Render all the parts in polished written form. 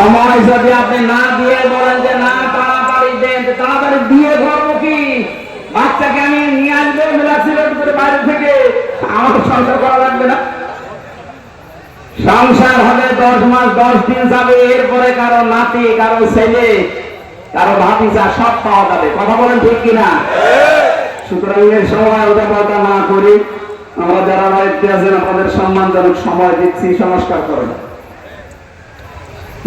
সময় যদি আপনি না দিয়ে বলেন যে না তাড়াতাড়ি দেন, তাড়াতাড়ি দিয়ে ধরবো কি? বাচ্চাকে আমি নিয়ে আসবো মেলা সিলেট করে বাইরে থেকে, আমার সংসার করা লাগবে না? সংসার হবে 10 মাস 10 দিন যাবে, এরপরে কারো নাতি, কারো ছেলে, কারো ভাতিজা সব পাওয়া যাবে। কথা বলেন ঠিক কিনা? সুতরাং এর সময় ওটা পাল্টা না করি, আমরা যারা দায়িত্বে আছেন আপনাদের সম্মানজনক সময় দিচ্ছি, সংস্কার করেন।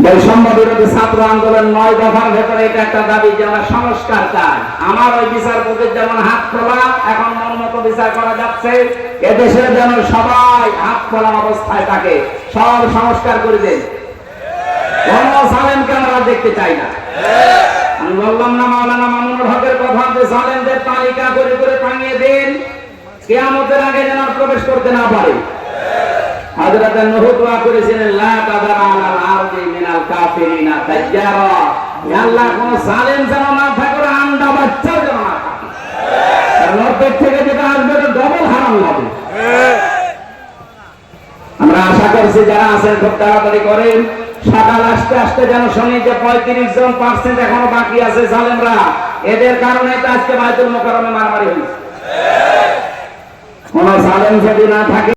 বৈষম্য বিরোধী ছাত্র আন্দোলন 9 দফার ভেতরে এটা একটা দাবি যে আমরা সংস্কার চাই। আমার ওই বিচারপতির যেমন হাত খোলা, এখন মন মতো বিচার করা যাচ্ছে, এদেশে যেন সবাই হাত খোলা অবস্থায় থাকে, সব সংস্কার করে দেন। কোন জালেমকে আমরা দেখতে চাই না। আমি বললাম না মাওলানা মামুনুল হকের কথা, যে জালেমদের তালিকা করে করে টাঙিয়ে দেন, কিয়ামতের আগে যেন প্রবেশ করতে না পারে। হযরত নূহ দোয়া করেছিলেন, লা তাদার আলাল আরদি মিনাল কাফিরিনা দাজ্জারা, আল্লাহ কোন জালেম যেন না থাকে, আন্ডা বাচ্চা যেন না থাকে। কারণ ওর পেট থেকে যেটা আসবে এটা ডবল হারাম হবে। আমরা আশা করছি যারা আছেন খুব তাড়াতাড়ি করেন, সকাল আসতে আসতে যেন শুনি যে 35% এখনো বাকি আছে জালেমরা, এদের কারণে তো আজকে বাইতুল মুকাররমে মারামারি হয়েছে। কোন জালেম যদি না থাকে